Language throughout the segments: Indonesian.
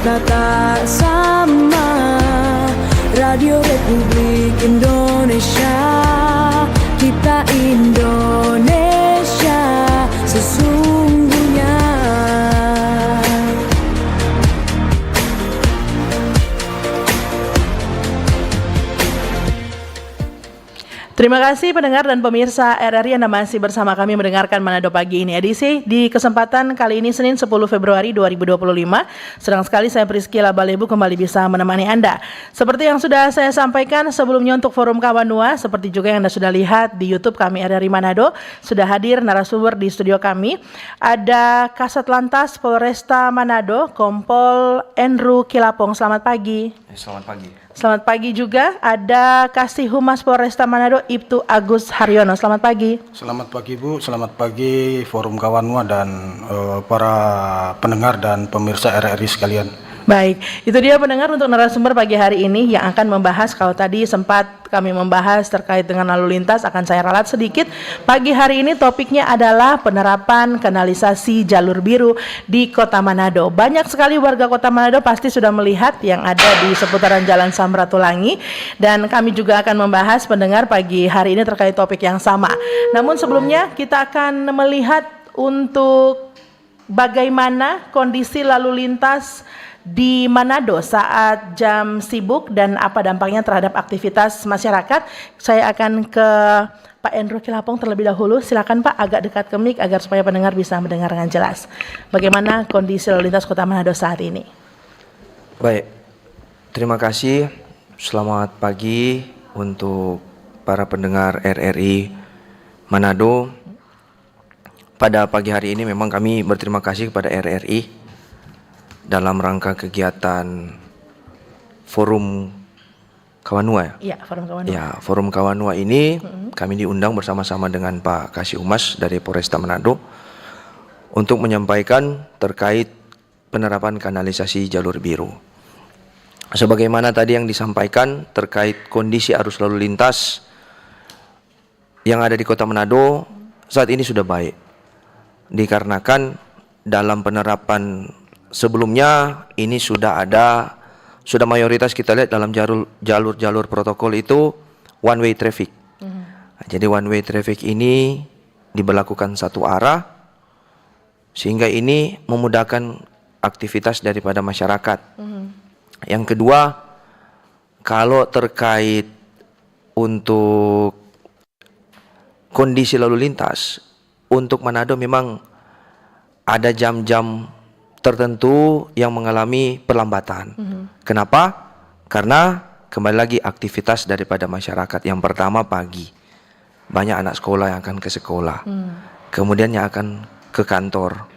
nah tak sama. Radio Republik Indonesia, kita Indonesia sesungguhnya. Terima kasih pendengar dan pemirsa RRI Anda masih bersama kami mendengarkan Manado Pagi ini edisi di kesempatan kali ini Senin 10 Februari 2025. Senang sekali saya Priscila Balebu kembali bisa menemani Anda. Seperti yang sudah saya sampaikan sebelumnya untuk Forum Kawanua, seperti juga yang Anda sudah lihat di YouTube kami RRI Manado, sudah hadir narasumber di studio kami. Ada Kasat Lantas Polresta Manado, Kompol Andrew Kilapong. Selamat pagi. Selamat pagi. Selamat pagi juga ada Kasih Humas Polresta Manado Ibtu Agus Haryono. Selamat pagi. Selamat pagi Bu, selamat pagi Forum Kawanua dan para pendengar dan pemirsa RRI sekalian. Baik, itu dia pendengar untuk narasumber pagi hari ini yang akan membahas, kalau tadi sempat kami membahas terkait dengan lalu lintas, akan saya ralat sedikit. Pagi hari ini topiknya adalah penerapan kanalisasi jalur biru di Kota Manado. Banyak sekali warga Kota Manado pasti sudah melihat yang ada di seputaran Jalan Samratulangi, dan kami juga akan membahas pendengar pagi hari ini terkait topik yang sama. Namun sebelumnya kita akan melihat untuk bagaimana kondisi lalu lintas di Manado saat jam sibuk dan apa dampaknya terhadap aktivitas masyarakat. Saya akan ke Pak Andrew Kilapong terlebih dahulu. Silakan Pak, agak dekat ke mic agar supaya pendengar bisa mendengar dengan jelas. Bagaimana kondisi lalu lintas Kota Manado saat ini? Baik, terima kasih. Selamat pagi untuk para pendengar RRI Manado. Pada pagi hari ini memang kami berterima kasih kepada RRI dalam rangka kegiatan Forum Kawanua. Iya, Forum Kawanua. Ya, Forum Kawanua ini kami diundang bersama-sama dengan Pak Kasih Humas dari Polresta Manado untuk menyampaikan terkait penerapan kanalisasi jalur biru. Sebagaimana tadi yang disampaikan terkait kondisi arus lalu lintas yang ada di Kota Manado saat ini sudah baik. Dikarenakan dalam penerapan sebelumnya ini sudah mayoritas kita lihat dalam jalur protokol itu one way traffic. Jadi one way traffic ini diberlakukan satu arah sehingga ini memudahkan aktivitas daripada masyarakat. Yang kedua, kalau terkait untuk kondisi lalu lintas untuk Manado memang ada jam-jam tertentu yang mengalami perlambatan. Kenapa? Karena kembali lagi aktivitas daripada masyarakat. Yang pertama pagi, banyak anak sekolah yang akan ke sekolah, kemudian yang akan ke kantor.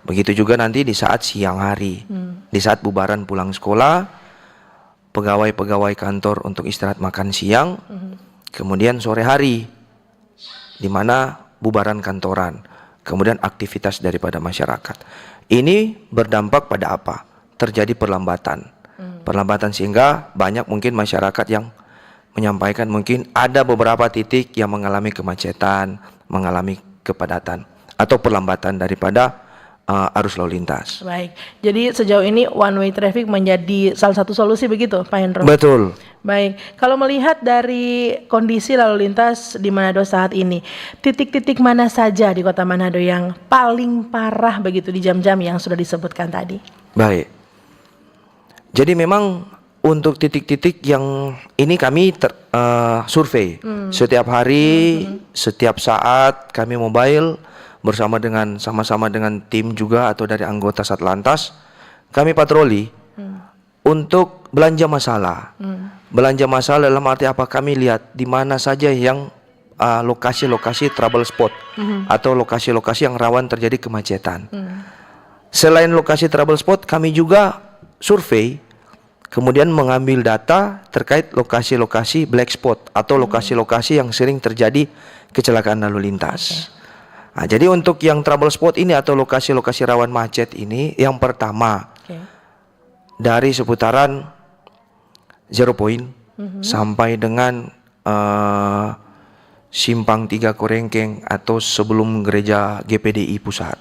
Begitu juga nanti di saat siang hari, di saat bubaran pulang sekolah, pegawai-pegawai kantor untuk istirahat makan siang, kemudian sore hari, di mana bubaran kantoran, kemudian aktivitas daripada masyarakat. Ini berdampak pada apa? Terjadi perlambatan. Perlambatan sehingga banyak mungkin masyarakat yang menyampaikan mungkin ada beberapa titik yang mengalami kemacetan, mengalami kepadatan atau perlambatan daripada arus lalu lintas. Baik, jadi sejauh ini one way traffic menjadi salah satu solusi begitu Pak Hendro? Betul. Baik, kalau melihat dari kondisi lalu lintas di Manado saat ini, titik-titik mana saja di Kota Manado yang paling parah begitu di jam-jam yang sudah disebutkan tadi? Baik, jadi memang untuk titik-titik yang ini kami survei setiap hari, setiap saat kami mobile bersama dengan sama-sama dengan tim juga atau dari anggota Satlantas, kami patroli untuk belanja masalah. Belanja masalah dalam arti apa? Kami lihat di mana saja yang lokasi-lokasi trouble spot atau lokasi-lokasi yang rawan terjadi kemacetan. Selain lokasi trouble spot, kami juga survei, kemudian mengambil data terkait lokasi-lokasi black spot atau lokasi-lokasi yang sering terjadi kecelakaan lalu lintas. Nah, jadi untuk yang trouble spot ini atau lokasi-lokasi rawan macet ini, yang pertama dari seputaran Zero Point sampai dengan Simpang 3 Korengkeng atau sebelum gereja GPDI Pusat.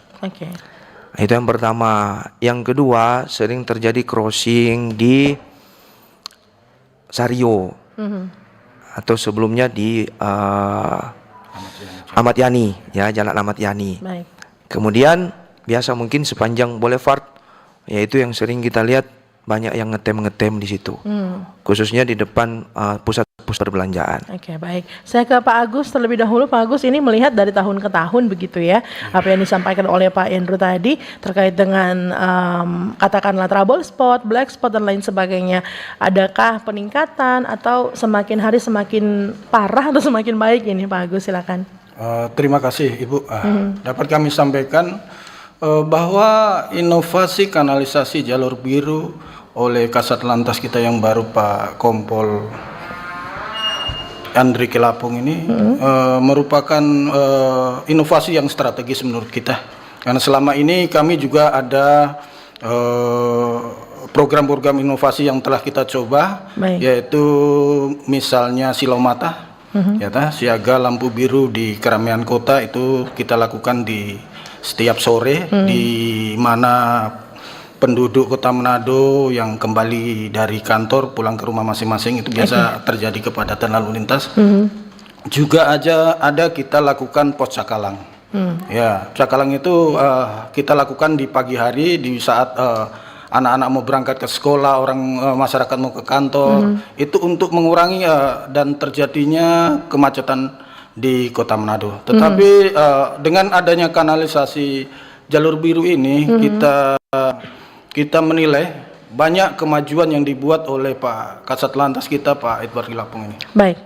Itu yang pertama. Yang kedua, sering terjadi crossing di Sario atau sebelumnya di Ahmad Yani, ya, Jalan Ahmad Yani. Baik. Kemudian biasa mungkin sepanjang Boulevard, yaitu yang sering kita lihat banyak yang ngetem di situ, khususnya di depan pusat perbelanjaan. Oke, baik. Saya ke Pak Agus terlebih dahulu. Pak Agus, ini melihat dari tahun ke tahun begitu ya, apa yang disampaikan oleh Pak Andrew tadi terkait dengan katakanlah trouble spot, black spot dan lain sebagainya. Adakah peningkatan atau semakin hari semakin parah atau semakin baik ini, Pak Agus? Silakan. Terima kasih Ibu. Dapat kami sampaikan bahwa inovasi kanalisasi jalur biru oleh Kasat Lantas kita yang baru Pak Kompol Andri Kelapung ini merupakan inovasi yang strategis menurut kita. Karena selama ini kami juga ada program-program inovasi yang telah kita coba, yaitu misalnya silau mata, siaga lampu biru di keramaian kota, itu kita lakukan di setiap sore, di mana penduduk Kota Manado yang kembali dari kantor pulang ke rumah masing-masing itu biasa terjadi kepadatan lalu lintas. Juga ada kita lakukan pos cakalang. Ya, cakalang itu kita lakukan di pagi hari di saat anak-anak mau berangkat ke sekolah, orang masyarakat mau ke kantor, itu untuk mengurangi dan terjadinya kemacetan di Kota Manado. Tetapi dengan adanya kanalisasi jalur biru ini kita menilai banyak kemajuan yang dibuat oleh Pak Kasat Lantas kita, Pak Edward Kelapung ini. Baik.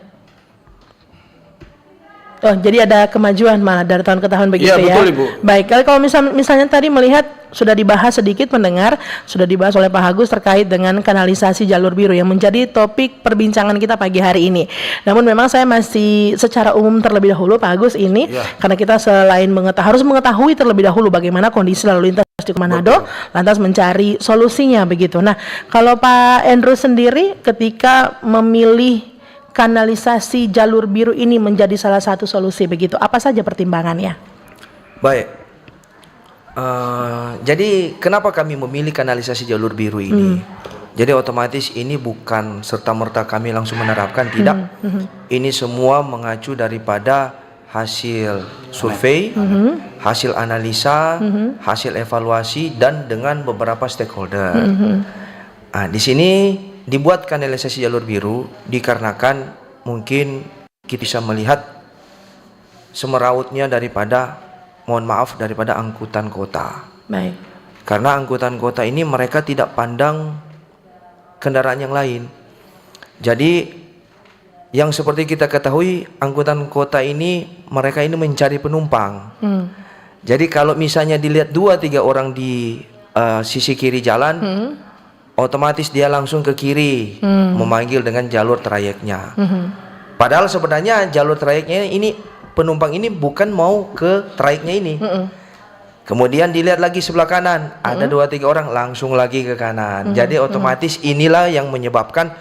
Oh, jadi ada kemajuan malah dari tahun ke tahun begitu ya? Betul, Ibu. Baik, kalau misalnya tadi melihat sudah dibahas sedikit mendengar, sudah dibahas oleh Pak Agus terkait dengan kanalisasi jalur biru yang menjadi topik perbincangan kita pagi hari ini. Namun memang saya masih secara umum terlebih dahulu Pak Agus ini, karena kita selain harus mengetahui terlebih dahulu bagaimana kondisi lalu lintas di Manado, lantas mencari solusinya begitu. Nah, kalau Pak Andrew sendiri ketika memilih kanalisasi jalur biru ini menjadi salah satu solusi begitu, apa saja pertimbangannya? Baik, jadi kenapa kami memilih kanalisasi jalur biru ini? Jadi otomatis ini bukan serta-merta kami langsung menerapkan, tidak. Ini semua mengacu daripada hasil survei, hasil analisa, hasil evaluasi dan dengan beberapa stakeholder. Nah, di sini dibuat kanalisasi jalur biru dikarenakan mungkin kita bisa melihat semerautnya daripada angkutan kota. Baik. Karena angkutan kota ini mereka tidak pandang kendaraan yang lain. Jadi yang seperti kita ketahui, angkutan kota ini mereka ini mencari penumpang. Jadi kalau misalnya dilihat 2-3 orang di sisi kiri jalan, otomatis dia langsung ke kiri memanggil dengan jalur trayeknya. Padahal sebenarnya jalur trayeknya ini penumpang ini bukan mau ke trayeknya ini. Kemudian dilihat lagi sebelah kanan, ada 2-3 orang langsung lagi ke kanan. Jadi otomatis inilah yang menyebabkan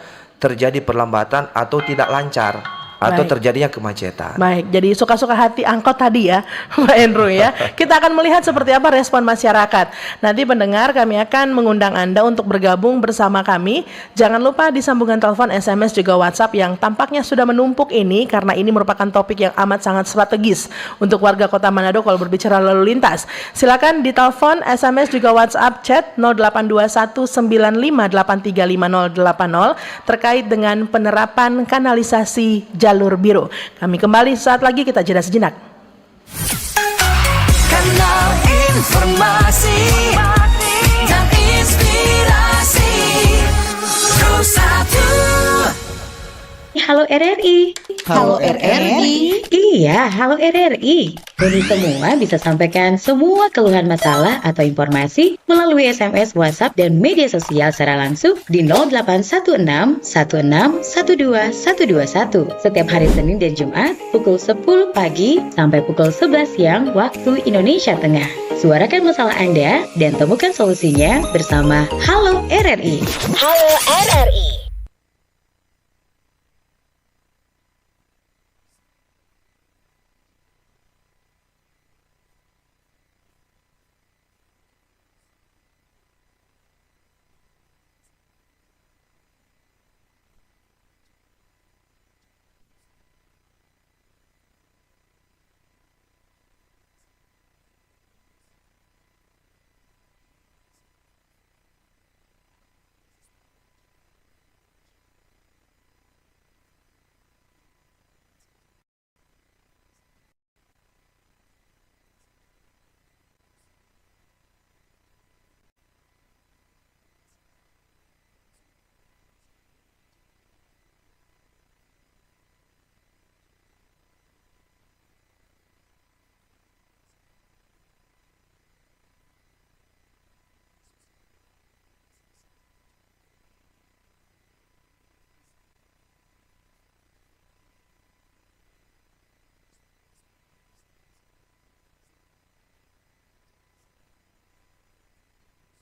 terjadi perlambatan atau tidak lancar atau terjadinya kemacetan. Baik, jadi suka-suka hati angkot tadi ya, Pak Andrew ya. Kita akan melihat seperti apa respon masyarakat. Nanti pendengar, kami akan mengundang Anda untuk bergabung bersama kami. Jangan lupa di sambungan telepon, SMS juga WhatsApp yang tampaknya sudah menumpuk ini karena ini merupakan topik yang amat sangat strategis untuk warga Kota Manado kalau berbicara lalu lintas. Silakan di telepon, SMS juga WhatsApp, chat 082195835080 terkait dengan penerapan kanalisasi jalur biru. Kami kembali saat lagi, kita jeda sejenak. Kanal informasi dan inspirasi Terus Satu. Halo RRI. Halo RRI. Iya, halo RRI. Kami semua bisa sampaikan semua keluhan masalah atau informasi melalui SMS, WhatsApp, dan media sosial secara langsung di 0816 16 12 121 setiap hari Senin dan Jumat pukul 10 pagi sampai pukul 11 siang waktu Indonesia Tengah. Suarakan masalah Anda dan temukan solusinya bersama Halo RRI. Halo RRI.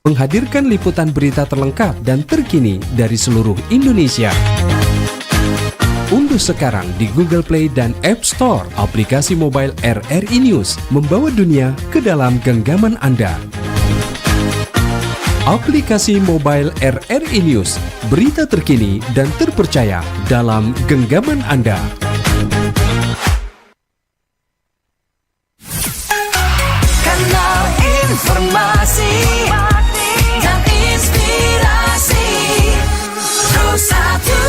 menghadirkan liputan berita terlengkap dan terkini dari seluruh Indonesia. Unduh sekarang di Google Play dan App Store aplikasi mobile RRI News, membawa dunia ke dalam genggaman Anda. Aplikasi mobile RRI News, berita terkini dan terpercaya dalam genggaman Anda. Kanal informasi dan inspirasi Terus Satu.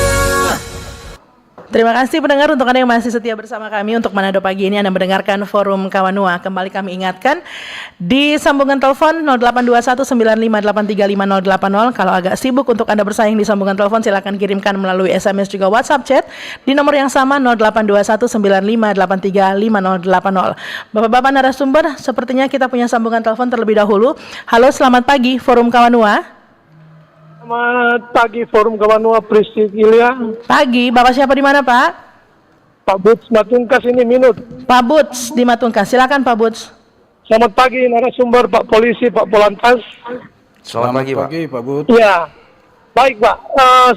Terima kasih pendengar untuk Anda yang masih setia bersama kami untuk Manado pagi ini. Anda mendengarkan Forum Kawanua. Kembali kami ingatkan di sambungan telepon 082195835080. Kalau agak sibuk untuk Anda bersaing di sambungan telepon, silakan kirimkan melalui SMS juga WhatsApp chat di nomor yang sama 082195835080. Bapak-bapak narasumber, sepertinya kita punya sambungan telepon terlebih dahulu. Halo, selamat pagi Forum Kawanua. Selamat pagi Forum Kawanua, Priscilia. Pagi, Bapak siapa di mana Pak? Pak Buts Matungkas ini minut. Pak Buts di Matungkas, silakan Pak Buts. Selamat pagi narasumber, Pak Polisi, Pak Polantas. Selamat pagi, Pak. Pak Bud. Ya, baik Pak.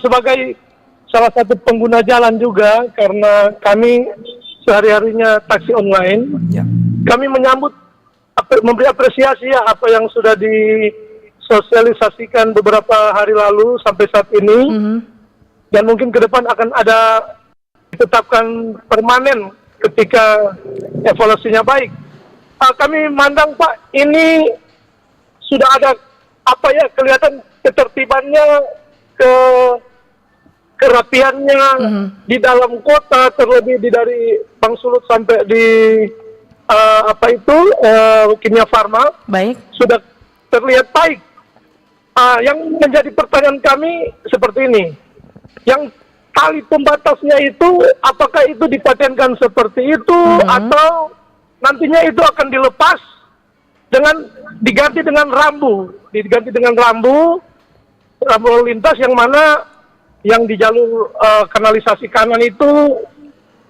Sebagai salah satu pengguna jalan juga, karena kami sehari-harinya taksi online, Ya. kami menyambut, memberi apresiasi ya apa yang sudah disosialisasikan beberapa hari lalu sampai saat ini. Dan mungkin ke depan akan ada ditetapkan permanen ketika evaluasinya baik. Kami mandang Pak, ini sudah ada kelihatan ketertibannya, kerapiannya di dalam kota, terlebih dari Bang Sulut sampai di Kimia Farma. Baik. Sudah terlihat baik. Yang menjadi pertanyaan kami seperti ini. Yang tali pembatasnya itu, apakah itu dipatenkan seperti itu atau nantinya itu akan dilepas diganti dengan rambu lalu lintas, yang mana yang di jalur kanalisasi kanan itu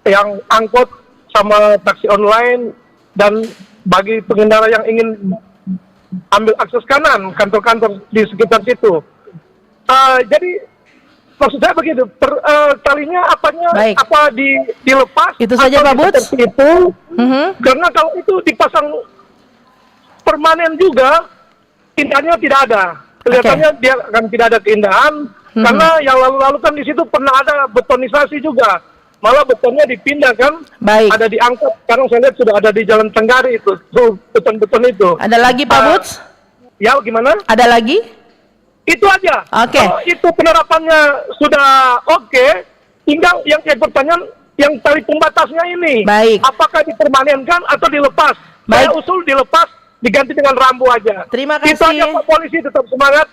yang angkot sama taksi online, dan bagi pengendara yang ingin ambil akses kanan kantor-kantor di sekitar situ. Jadi maksud saya begitu, talinya dilepas. Itu saja Pak Buts. Karena kalau itu dipasang permanen juga, keindahannya tidak ada. Kelihatannya dia akan tidak ada keindahan, karena yang lalu-lalu kan di situ pernah ada betonisasi juga. Malah betonnya dipindahkan, ada diangkat. Sekarang saya lihat sudah ada di Jalan Tenggari itu, beton-beton itu. Ada lagi Pak Buts? Ya, gimana? Ada lagi? Itu aja. Oke. Kalau itu penerapannya sudah oke, tinggal yang pertanyaan yang tali pembatasnya ini. Baik. Apakah dipermanenkan atau dilepas? Saya usul dilepas, diganti dengan rambu aja. Terima kasih. Itu aja Pak Polisi, tetap semangat.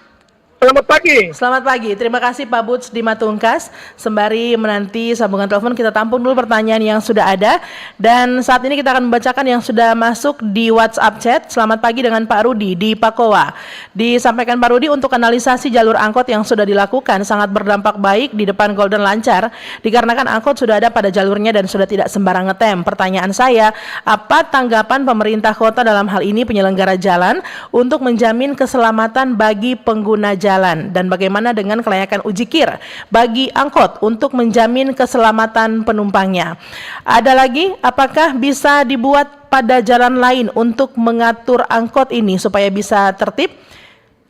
Selamat pagi. Selamat pagi. Terima kasih Pak Buts di Matungkas. Sembari menanti sambungan telepon, kita tampung dulu pertanyaan yang sudah ada. Dan saat ini kita akan membacakan yang sudah masuk di WhatsApp chat. Selamat pagi dengan Pak Rudi di Pakowa. Disampaikan Pak Rudi, untuk kanalisasi jalur angkot yang sudah dilakukan sangat berdampak baik di depan Golden lancar, dikarenakan angkot sudah ada pada jalurnya dan sudah tidak sembarang ngetem. Pertanyaan saya, apa tanggapan pemerintah kota dalam hal ini penyelenggara jalan untuk menjamin keselamatan bagi pengguna jalan, dan bagaimana dengan kelayakan uji kir bagi angkot untuk menjamin keselamatan penumpangnya? Ada lagi, apakah bisa dibuat pada jalan lain untuk mengatur angkot ini supaya bisa tertib?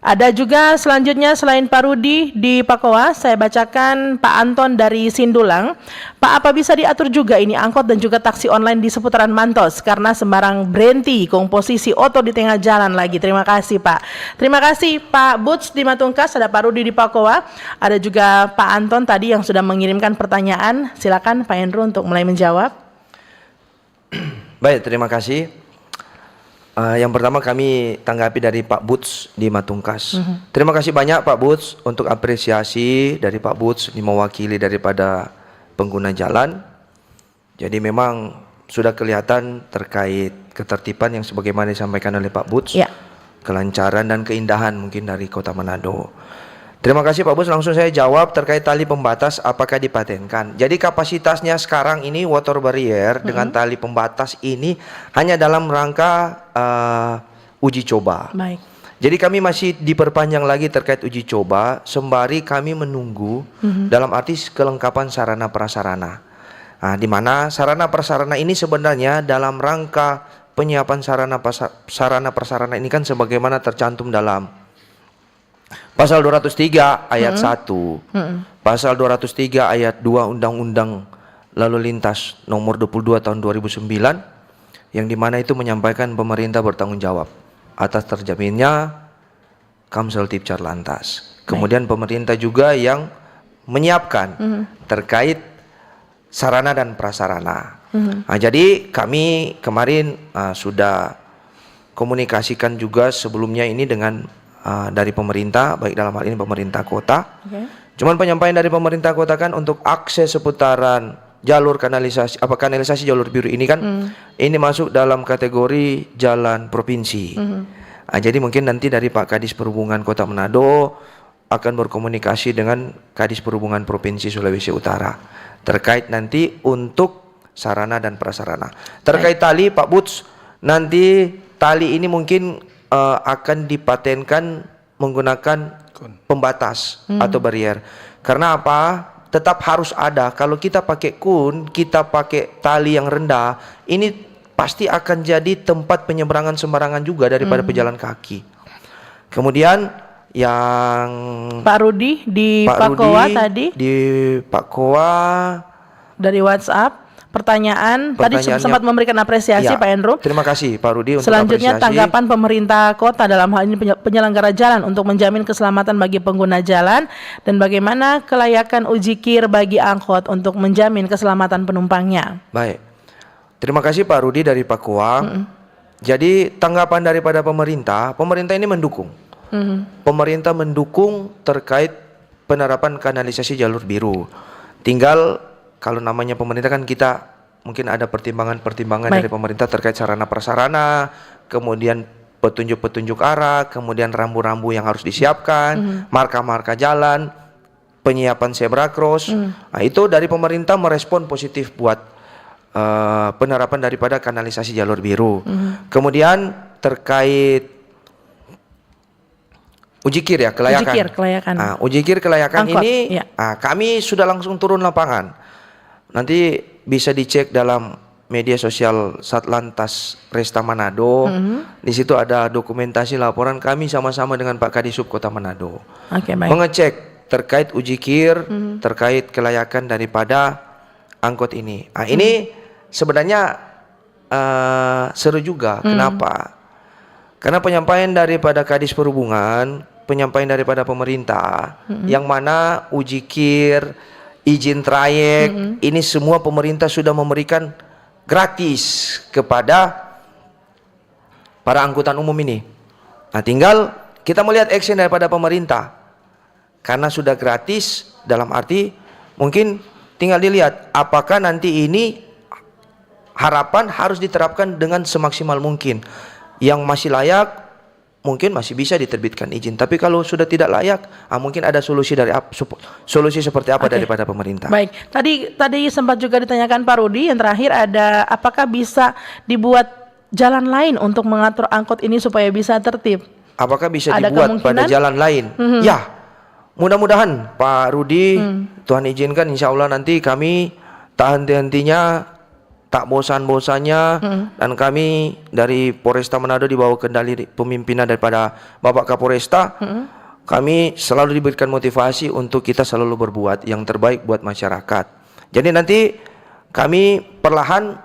Ada juga selanjutnya selain Pak Rudi di Pakowa, saya bacakan Pak Anton dari Sindulang. Pak, apa bisa diatur juga ini angkot dan juga taksi online di seputaran Mantos, karena sembarang berhenti komposisi oto di tengah jalan lagi. Terima kasih Pak. Terima kasih Pak Buts di Matungkas, ada Pak Rudi di Pakowa, ada juga Pak Anton tadi yang sudah mengirimkan pertanyaan. Silakan Pak Hendro untuk mulai menjawab. Baik, terima kasih. Yang pertama kami tanggapi dari Pak Buts di Matungkas. Terima kasih banyak Pak Buts untuk apresiasi dari Pak Buts mewakili daripada pengguna jalan. Jadi memang sudah kelihatan terkait ketertiban yang sebagaimana disampaikan oleh Pak Buts, kelancaran dan keindahan mungkin dari Kota Manado. Terima kasih Pak Buts. Langsung saya jawab terkait tali pembatas apakah dipatenkan. Jadi kapasitasnya sekarang ini water barrier dengan tali pembatas ini hanya dalam rangka uji coba. Baik. Jadi kami masih diperpanjang lagi terkait uji coba sembari kami menunggu dalam arti kelengkapan sarana prasarana. Nah, di mana sarana prasarana ini sebenarnya dalam rangka penyiapan sarana prasarana ini kan sebagaimana tercantum dalam Pasal 203 ayat 1, Pasal 203 ayat 2 Undang-Undang Lalu Lintas nomor 22 tahun 2009 yang dimana itu menyampaikan pemerintah bertanggung jawab atas terjaminnya Kamsel Tipcar Lantas. Kemudian pemerintah juga yang menyiapkan terkait sarana dan prasarana. Nah, jadi kami kemarin sudah komunikasikan juga sebelumnya ini dengan dari pemerintah, baik dalam hal ini pemerintah kota. Cuman penyampaian dari pemerintah kota kan untuk akses seputaran jalur kanalisasi, kanalisasi jalur biru ini kan ini masuk dalam kategori jalan provinsi. Nah, jadi mungkin nanti dari Pak Kadis Perhubungan Kota Manado akan berkomunikasi dengan Kadis Perhubungan Provinsi Sulawesi Utara terkait nanti untuk sarana dan prasarana. Terkait tali, Pak Buts, nanti tali ini mungkin akan dipatenkan menggunakan pembatas atau barier. Karena apa? Tetap harus ada. Kalau kita pakai kun, kita pakai tali yang rendah, ini pasti akan jadi tempat penyeberangan sembarangan juga daripada pejalan kaki. Kemudian yang Pak Rudi di Pak Kowa tadi di Pak Kowa dari WhatsApp pertanyaan tadi sempat memberikan apresiasi, ya, Pak Endro. Terima kasih Pak Rudi untuk selanjutnya apresiasi. Tanggapan pemerintah kota dalam hal ini penyelenggara jalan untuk menjamin keselamatan bagi pengguna jalan dan bagaimana kelayakan uji kir bagi angkot untuk menjamin keselamatan penumpangnya. Baik, terima kasih Pak Rudi dari Pakuang. Jadi tanggapan daripada pemerintah ini mendukung. Pemerintah mendukung terkait penerapan kanalisasi jalur biru. Tinggal kalau namanya pemerintah kan kita mungkin ada pertimbangan-pertimbangan dari pemerintah terkait sarana prasarana, kemudian petunjuk-petunjuk arah, kemudian rambu-rambu yang harus disiapkan, marka-marka jalan, penyiapan zebra cross. Nah, itu dari pemerintah merespon positif buat penerapan daripada kanalisasi jalur biru. Kemudian terkait uji kir ya, kelayakan. Uji kir kelayakan. Nah, uji kir kelayakan Angkot, ini kami sudah langsung turun lapangan. Nanti bisa dicek dalam media sosial Satlantas Resta Manado. Di situ ada dokumentasi laporan kami sama-sama dengan Pak Kadisub Kota Manado. Baik. Mengecek terkait uji kir, terkait kelayakan daripada angkot ini. Nah, ini sebenarnya seru juga. Kenapa? Karena penyampaian daripada Kadis Perhubungan, penyampaian daripada pemerintah, yang mana uji kir, izin trayek, ini semua pemerintah sudah memberikan gratis kepada para angkutan umum ini. Nah, tinggal kita melihat action daripada pemerintah. Karena sudah gratis, dalam arti mungkin tinggal dilihat apakah nanti ini harapan harus diterapkan dengan semaksimal mungkin. Yang masih layak mungkin masih bisa diterbitkan izin, tapi kalau sudah tidak layak, mungkin ada solusi solusi seperti apa daripada pemerintah. Baik, tadi sempat juga ditanyakan Pak Rudi, yang terakhir ada apakah bisa dibuat jalan lain untuk mengatur angkot ini supaya bisa tertib? Apakah bisa ada dibuat pada jalan lain? Ya, mudah-mudahan Pak Rudi, Tuhan izinkan, insya Allah nanti kami tak henti-hentinya, tak bosan-bosannya, dan kami dari Polresta Manado di bawah kendali pemimpinan daripada Bapak Kapolresta, kami selalu diberikan motivasi untuk kita selalu berbuat yang terbaik buat masyarakat. Jadi nanti kami perlahan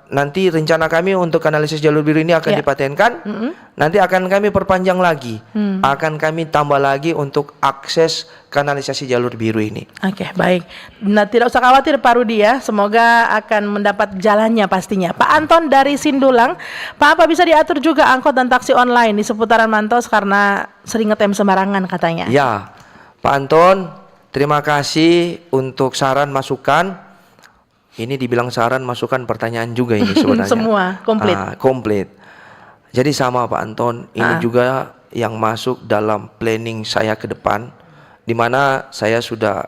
nanti rencana kami untuk kanalisasi jalur biru ini akan dipatenkan. Nanti akan kami perpanjang lagi, akan kami tambah lagi untuk akses kanalisasi jalur biru ini. Baik. Nah, tidak usah khawatir Pak Rudi ya, semoga akan mendapat jalannya pastinya. Pak Anton dari Sindulang, Pak, apa bisa diatur juga angkot dan taksi online di seputaran Mantos karena sering ngetem sembarangan katanya? Ya, Pak Anton, terima kasih untuk saran masukan. Ini dibilang saran, masukan, pertanyaan juga ini sebenarnya. Semua komplit. Komplit. Jadi sama Pak Anton, ini juga yang masuk dalam planning saya ke depan, di mana saya sudah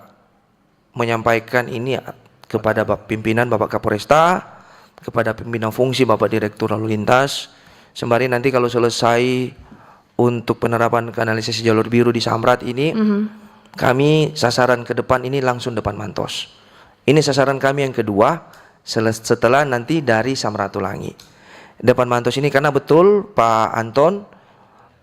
menyampaikan ini kepada pimpinan Bapak Kapolresta, kepada pimpinan fungsi Bapak Direktur Lalu Lintas, sembari nanti kalau selesai untuk penerapan kanalisasi jalur biru di Samrat ini, kami sasaran ke depan ini langsung depan Mantos. Ini sasaran kami yang kedua setelah nanti dari Samratulangi. Depan Mantos ini karena betul Pak Anton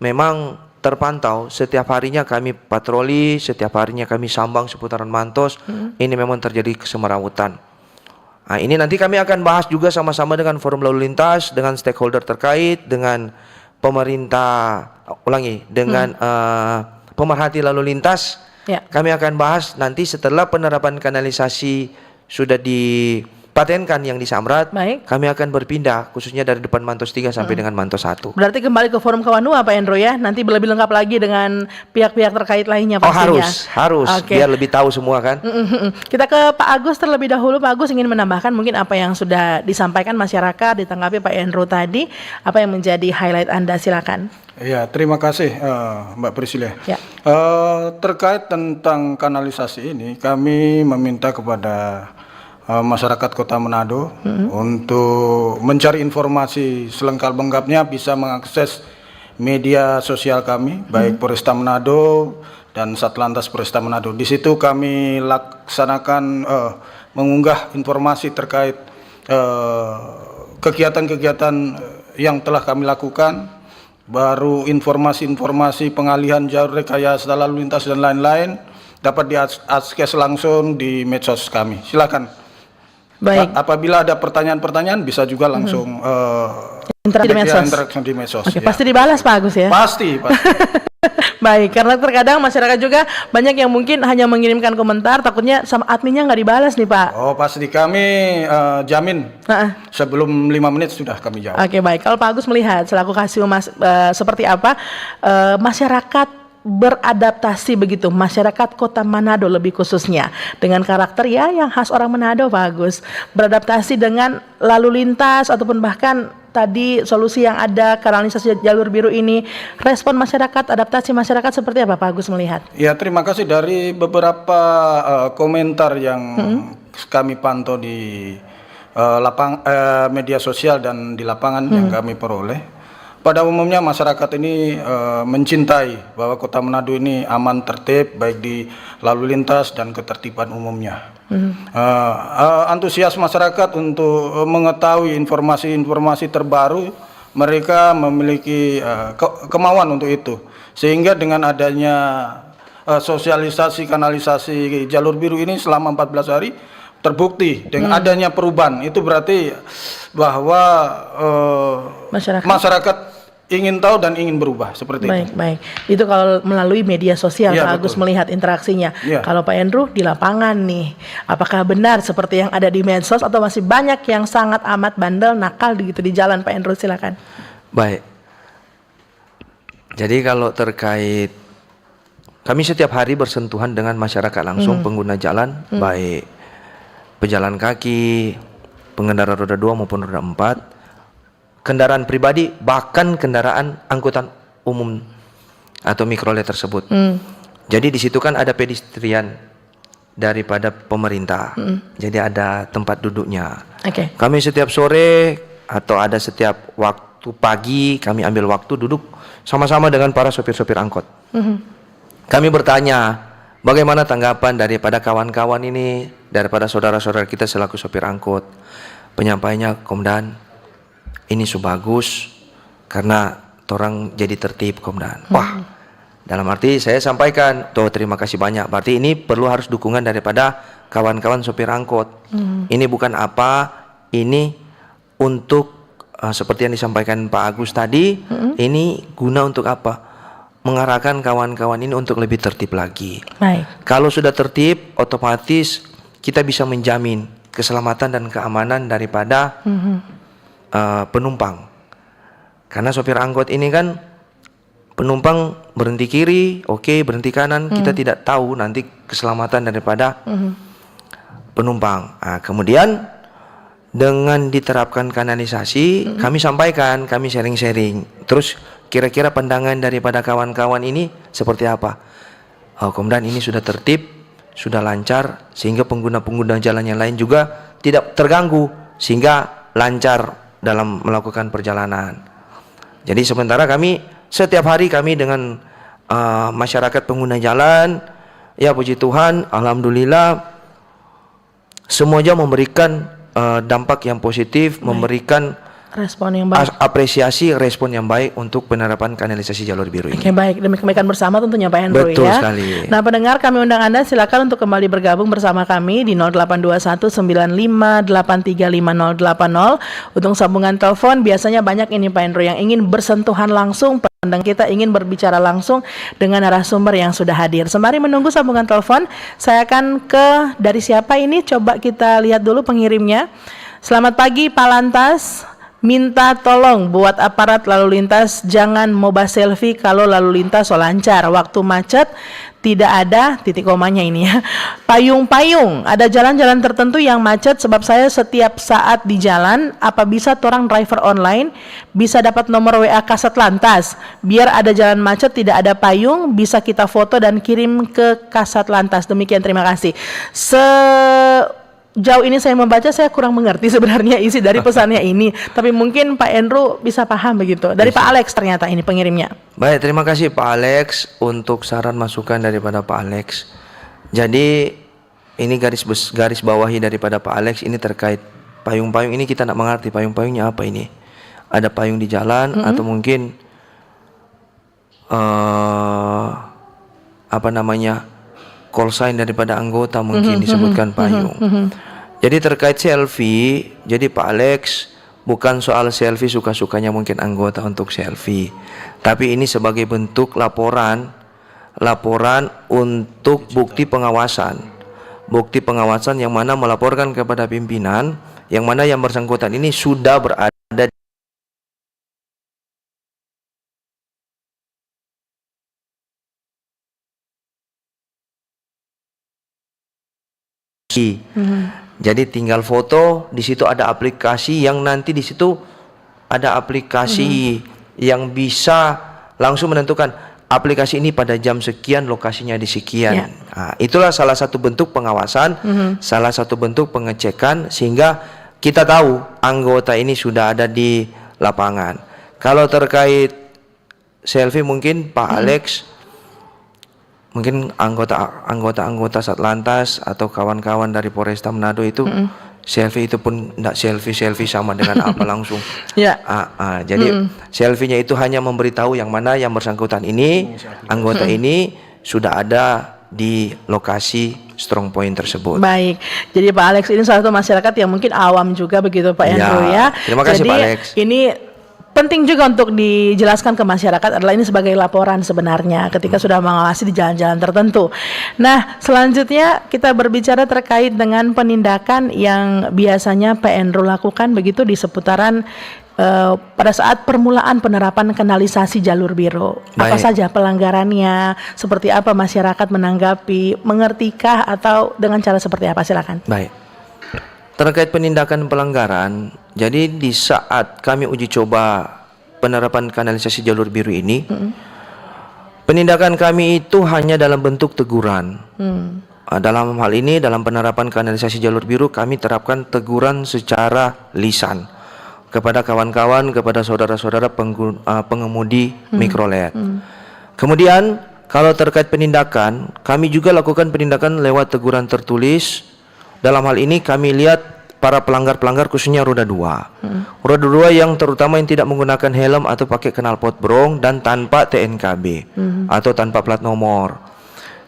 memang terpantau setiap harinya kami patroli, setiap harinya kami sambang seputaran Mantos. Ini memang terjadi kesemerawutan. Nah, ini nanti kami akan bahas juga sama-sama dengan forum lalu lintas, dengan stakeholder terkait, dengan pemerintah, dengan pemerhati lalu lintas. Ya. Kami akan bahas nanti setelah penerapan kanalisasi sudah dipatenkan yang di Samrat. Baik. Kami akan berpindah khususnya dari depan Mantos 3 sampai dengan Mantos 1. Berarti kembali ke forum Kawanua Pak Endro ya. Nanti lebih lengkap lagi dengan pihak-pihak terkait lainnya Oh pastinya. harus Oke. biar lebih tahu semua kan. Kita ke Pak Agus terlebih dahulu. Pak Agus ingin menambahkan mungkin apa yang sudah disampaikan masyarakat, ditanggapi Pak Endro tadi. Apa yang menjadi highlight Anda, silakan. Ya, terima kasih Mbak Priscilla. Ya. Terkait tentang kanalisasi ini, kami meminta kepada masyarakat Kota Manado untuk mencari informasi selengkap-lengkapnya, bisa mengakses media sosial kami, baik Polresta Manado dan Satlantas Polresta Manado. Di situ kami laksanakan mengunggah informasi terkait kegiatan-kegiatan yang telah kami lakukan, baru informasi-informasi pengalihan jalur rekayasa lalu lintas dan lain-lain dapat diakses langsung di medsos kami. Silakan. Baik. Apabila ada pertanyaan-pertanyaan bisa juga langsung Interaksi di medsos. ya. Oke, pasti dibalas Pak Agus ya. Pasti. Baik, karena terkadang masyarakat juga banyak yang mungkin hanya mengirimkan komentar, takutnya sama adminnya nggak dibalas nih Pak. Oh, pasti kami jamin sebelum 5 menit sudah kami jawab. Oke, baik. Kalau Pak Agus melihat selaku Kasih Humas seperti apa masyarakat beradaptasi begitu, masyarakat Kota Manado lebih khususnya dengan karakter ya yang khas orang Manado Pak Agus, beradaptasi dengan lalu lintas ataupun bahkan tadi solusi yang ada kanalisasi jalur biru ini, respon masyarakat, adaptasi masyarakat seperti apa Pak Agus melihat? Ya, terima kasih dari beberapa komentar yang kami pantau di media sosial dan di lapangan yang kami peroleh. Pada umumnya masyarakat ini mencintai bahwa Kota Manado ini aman, tertib, baik di lalu lintas dan ketertiban umumnya. Antusias masyarakat untuk mengetahui informasi-informasi terbaru, mereka memiliki kemauan untuk itu. Sehingga dengan adanya sosialisasi kanalisasi jalur biru ini selama 14 hari, terbukti dengan adanya perubahan. Itu berarti bahwa masyarakat ingin tahu dan ingin berubah seperti itu. Baik. Itu kalau melalui media sosial Ya, Pak Agus betul. melihat interaksinya. Ya. Kalau Pak Endro di lapangan nih, apakah benar seperti yang ada di medsos atau masih banyak yang sangat amat bandel, nakal gitu di jalan Pak Endro, silakan. Baik. Jadi kalau terkait kami setiap hari bersentuhan dengan masyarakat langsung pengguna jalan, baik pejalan kaki, pengendara roda 2 maupun roda 4, kendaraan pribadi, bahkan kendaraan angkutan umum atau mikrolet tersebut. Jadi di situ kan ada pedestrian daripada pemerintah. Jadi ada tempat duduknya. Oke. Kami setiap sore atau ada setiap waktu pagi kami ambil waktu duduk sama-sama dengan para sopir-sopir angkot. Kami bertanya, bagaimana tanggapan daripada kawan-kawan ini, daripada saudara-saudara kita selaku sopir angkot. Penyampaiannya, Komdan, ini bagus karena orang jadi tertib, Komdan. Wah, dalam arti saya sampaikan, terima kasih banyak. Berarti ini perlu harus dukungan daripada kawan-kawan sopir angkot. Ini bukan apa, ini untuk seperti yang disampaikan Pak Agus tadi, ini guna untuk apa? Mengarahkan kawan-kawan ini untuk lebih tertib lagi. Baik. Kalau sudah tertib, otomatis kita bisa menjamin keselamatan dan keamanan daripada penumpang. Karena sopir angkot ini kan penumpang berhenti kiri, oke, berhenti kanan, kita tidak tahu nanti keselamatan daripada penumpang. Nah, kemudian dengan diterapkan kanalisasi, kami sampaikan, kami sharing-sharing. Terus kira-kira pandangan daripada kawan-kawan ini seperti apa? Oh, Komdan, ini sudah tertib, sudah lancar, sehingga pengguna-pengguna jalan yang lain juga tidak terganggu, sehingga lancar dalam melakukan perjalanan. Jadi sementara kami setiap hari kami dengan masyarakat pengguna jalan, ya puji Tuhan, alhamdulillah semuanya memberikan dampak yang positif, memberikan respon yang baik, apresiasi respon yang baik untuk penerapan kanalisasi jalur biru ini. Oke, baik, demi kebaikan bersama tentunya Pak Hendro. Betul ya. sekali. Nah, pendengar, kami undang Anda silakan untuk kembali bergabung bersama kami di 082195835080 untuk sambungan telepon. Biasanya banyak ini Pak Hendro yang ingin bersentuhan langsung, pendengar kita ingin berbicara langsung dengan narasumber yang sudah hadir. Sembari menunggu sambungan telepon, saya akan ke dari siapa ini? Coba kita lihat dulu pengirimnya. Selamat pagi Pak Lantas. Minta tolong buat aparat lalu lintas jangan moba selfie kalau lalu lintas lancar. Waktu macet tidak ada titik komanya ini ya. Payung-payung, ada jalan-jalan tertentu yang macet sebab saya setiap saat di jalan. Apa bisa orang driver online bisa dapat nomor WA Kasat Lantas? Biar ada jalan macet tidak ada payung, bisa kita foto dan kirim ke Kasat Lantas. Demikian, terima kasih. Jauh ini saya membaca, saya kurang mengerti sebenarnya isi dari pesannya ini. Tapi mungkin Pak Andrew bisa paham begitu. Dari Pak Alex ternyata ini pengirimnya. Baik, terima kasih Pak Alex untuk saran masukan daripada Pak Alex. Jadi ini garis bawahi daripada Pak Alex ini terkait payung-payung ini, kita nak mengerti payung-payungnya apa ini. Ada payung di jalan atau mungkin apa namanya, call sign daripada anggota mungkin disebutkan payung. Jadi terkait selfie, jadi Pak Alex bukan soal selfie suka-sukanya mungkin anggota untuk selfie, tapi ini sebagai bentuk laporan untuk bukti pengawasan yang mana melaporkan kepada pimpinan yang mana yang bersangkutan ini sudah berada Jadi tinggal foto, di situ ada aplikasi yang nanti di situ ada aplikasi yang bisa langsung menentukan aplikasi ini pada jam sekian, lokasinya di sekian. Nah, itulah salah satu bentuk pengawasan, salah satu bentuk pengecekan sehingga kita tahu anggota ini sudah ada di lapangan. Kalau terkait selfie mungkin Pak Alex, mungkin anggota Satlantas atau kawan-kawan dari Polresta Manado itu selfie itu pun tidak selfie sama dengan apa langsung. Jadi selfie-nya itu hanya memberitahu yang mana yang bersangkutan ini anggota ini sudah ada di lokasi strong point tersebut. Baik, jadi Pak Alex ini salah satu masyarakat yang mungkin awam juga begitu Pak Andrew ya. Terima kasih jadi, Pak Alex. Ini penting juga untuk dijelaskan ke masyarakat adalah ini sebagai laporan sebenarnya ketika sudah mengawasi di jalan-jalan tertentu. Nah, selanjutnya kita berbicara terkait dengan penindakan yang biasanya Pak Andrew lakukan begitu di seputaran pada saat permulaan penerapan kanalisasi jalur biru. Apa saja pelanggarannya, seperti apa masyarakat menanggapi, mengertikah atau dengan cara seperti apa? Silakan. Baik. Terkait penindakan pelanggaran, jadi di saat kami uji coba penerapan kanalisasi jalur biru ini, penindakan kami itu hanya dalam bentuk teguran. Dalam hal ini, dalam penerapan kanalisasi jalur biru, kami terapkan teguran secara lisan kepada kawan-kawan, kepada saudara-saudara pengemudi mikrolet. Kemudian, kalau terkait penindakan, kami juga lakukan penindakan lewat teguran tertulis. Dalam hal ini kami lihat para pelanggar-pelanggar khususnya roda 2. Roda 2 yang terutama yang tidak menggunakan helm atau pakai knalpot brong dan tanpa TNKB atau tanpa plat nomor.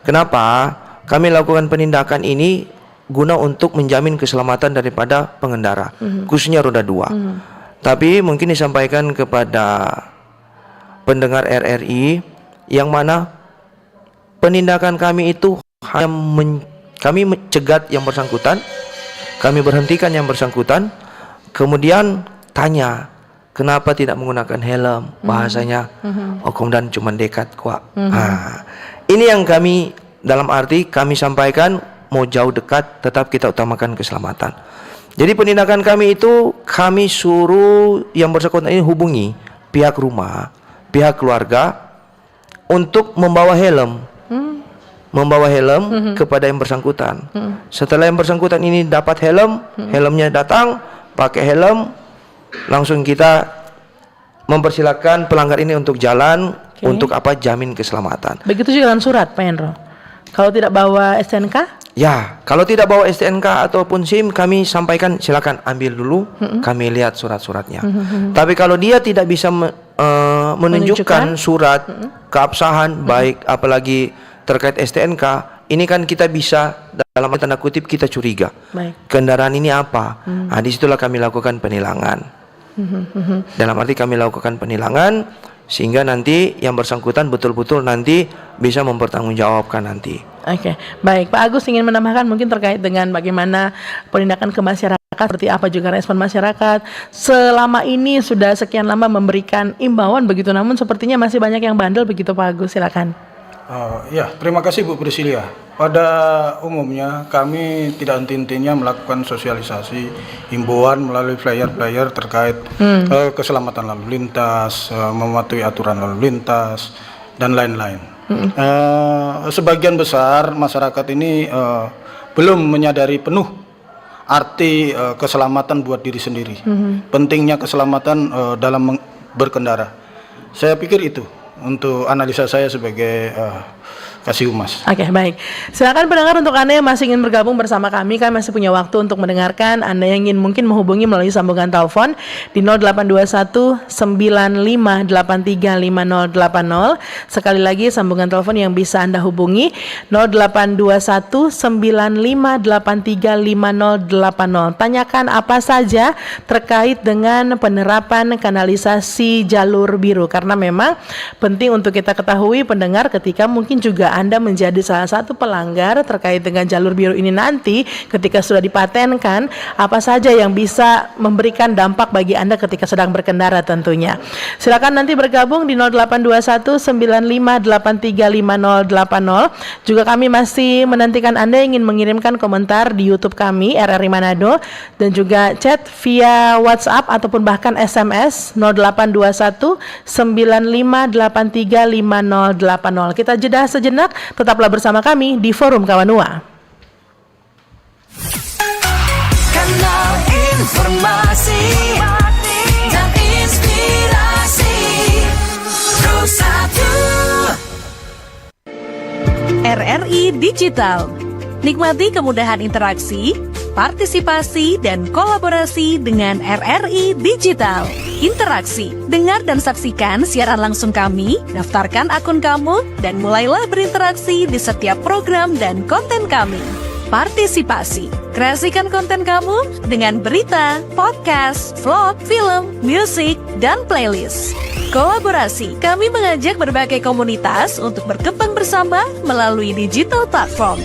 Kenapa? Kami lakukan penindakan ini guna untuk menjamin keselamatan daripada pengendara, khususnya roda 2. Tapi mungkin disampaikan kepada pendengar RRI yang mana penindakan kami itu hanya kami mencegat yang bersangkutan, kami berhentikan yang bersangkutan, kemudian tanya, kenapa tidak menggunakan helm? Bahasanya, Komandan cuma dekat kuat. Ini yang kami, dalam arti kami sampaikan, mau jauh dekat, tetap kita utamakan keselamatan. Jadi penindakan kami itu, kami suruh yang bersangkutan ini hubungi pihak rumah, pihak keluarga, untuk membawa helm. Kepada yang bersangkutan. Setelah yang bersangkutan ini dapat helm, helmnya datang, pakai helm, langsung kita mempersilahkan pelanggar ini untuk jalan untuk jamin keselamatan. Begitu juga dengan surat, Pak Hendro. Kalau tidak bawa STNK? Ya, kalau tidak bawa STNK ataupun SIM, kami sampaikan silakan ambil dulu, kami lihat surat-suratnya. Tapi kalau dia tidak bisa menunjukkan surat keabsahan, baik apalagi terkait STNK, ini kan kita bisa dalam tanda kutip kita curiga. Kendaraan ini apa? Nah, disitulah kami lakukan penilangan. Dalam arti kami lakukan penilangan sehingga nanti yang bersangkutan betul-betul nanti bisa mempertanggungjawabkan nanti. Oke, baik. Pak Agus ingin menambahkan mungkin terkait dengan bagaimana penindakan ke masyarakat, seperti apa juga respon masyarakat selama ini sudah sekian lama memberikan imbauan begitu, namun sepertinya masih banyak yang bandel begitu, Pak Agus, silakan. Ya, terima kasih Bu Priscilia. Pada umumnya kami tidak henti-hentinya melakukan sosialisasi himbauan melalui flyer-flyer terkait keselamatan lalu lintas, mematuhi aturan lalu lintas, dan lain-lain. Sebagian besar masyarakat ini belum menyadari penuh arti keselamatan buat diri sendiri. Pentingnya keselamatan dalam berkendara. Saya pikir itu untuk analisa saya sebagai Kasih Humas. Oke, baik. Silakan pendengar, untuk Anda yang masih ingin bergabung bersama kami masih punya waktu untuk mendengarkan. Anda yang ingin mungkin menghubungi melalui sambungan telepon di 0821 9583 5080. Sekali lagi sambungan telepon yang bisa Anda hubungi 0821 9583 5080. Tanyakan apa saja terkait dengan penerapan kanalisasi jalur biru, karena memang penting untuk kita ketahui pendengar, ketika mungkin juga Anda menjadi salah satu pelanggar terkait dengan jalur biru ini nanti ketika sudah dipatenkan, apa saja yang bisa memberikan dampak bagi Anda ketika sedang berkendara tentunya. Silakan nanti bergabung di 0821 9583 5080. Juga kami masih menantikan Anda yang ingin mengirimkan komentar di YouTube kami RRI Manado, dan juga chat via WhatsApp ataupun bahkan SMS 0821 9583 5080. Kita jeda sejenak. Tetaplah bersama kami di Forum Kawanua. Kanal informasi dan inspirasi Terus Satu RRI Digital. Nikmati kemudahan interaksi, partisipasi, dan kolaborasi dengan RRI Digital. Interaksi, dengar dan saksikan siaran langsung kami, daftarkan akun kamu, dan mulailah berinteraksi di setiap program dan konten kami. Partisipasi, kreasikan konten kamu dengan berita, podcast, vlog, film, musik, dan playlist. Kolaborasi, kami mengajak berbagai komunitas untuk berkembang bersama melalui digital platform.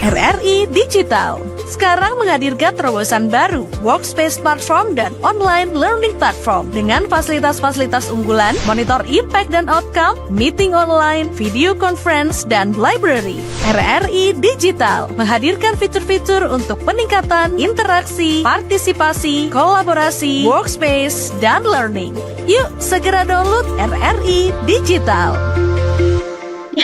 RRI Digital sekarang menghadirkan terobosan baru, workspace platform dan online learning platform dengan fasilitas-fasilitas unggulan, monitor impact dan outcome, meeting online, video conference, dan library. RRI Digital menghadirkan fitur-fitur untuk peningkatan interaksi, partisipasi, kolaborasi, workspace, dan learning. Yuk segera download RRI Digital.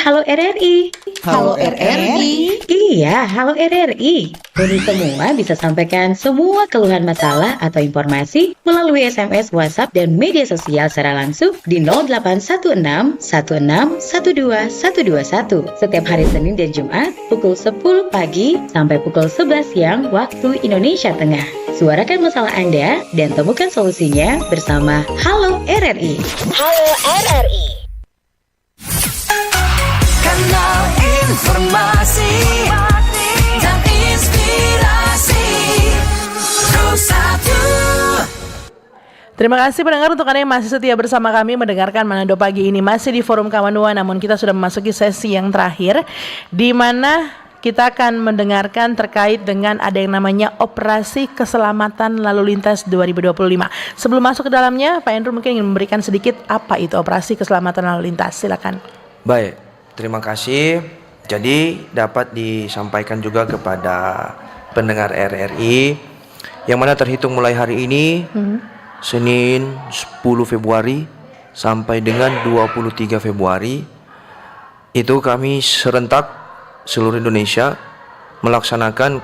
Halo RRI. Halo RRI. Iya, halo RRI. Kami semua bisa sampaikan semua keluhan masalah atau informasi melalui SMS, WhatsApp, dan media sosial secara langsung di 0816 16 12 121 setiap hari Senin dan Jumat pukul 10 pagi sampai pukul 11 siang waktu Indonesia Tengah. Suarakan masalah Anda dan temukan solusinya bersama Halo RRI. Halo RRI. Kanal informasi dan inspirasi Terus Satu. Terima kasih pendengar untuk Anda yang masih setia bersama kami mendengarkan Manado Pagi ini, masih di Forum Kawanua, namun kita sudah memasuki sesi yang terakhir di mana kita akan mendengarkan terkait dengan ada yang namanya Operasi Keselamatan Lalu Lintas 2025. Sebelum masuk ke dalamnya, Pak Andrew mungkin ingin memberikan sedikit apa itu Operasi Keselamatan Lalu Lintas. Silakan. Baik, terima kasih. Jadi dapat disampaikan juga kepada pendengar RRI yang mana terhitung mulai hari ini Senin 10 Februari sampai dengan 23 Februari itu kami serentak seluruh Indonesia melaksanakan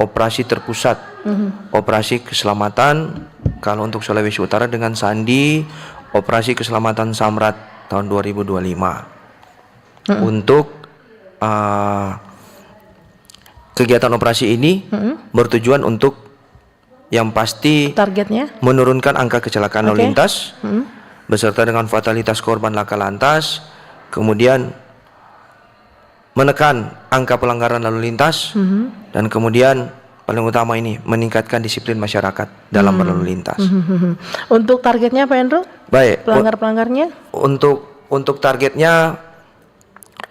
operasi terpusat, operasi keselamatan. Kalau untuk Sulawesi Utara dengan sandi Operasi Keselamatan Samrat tahun 2025. Untuk kegiatan operasi ini bertujuan untuk yang pasti Targetnya? menurunkan angka kecelakaan lalu lintas beserta dengan fatalitas korban laka lantas, kemudian menekan angka pelanggaran lalu lintas, dan kemudian paling utama ini meningkatkan disiplin masyarakat dalam berlalu lintas. Untuk targetnya Pak Hendro? Baik. Pelanggar-pelanggarnya? Untuk targetnya,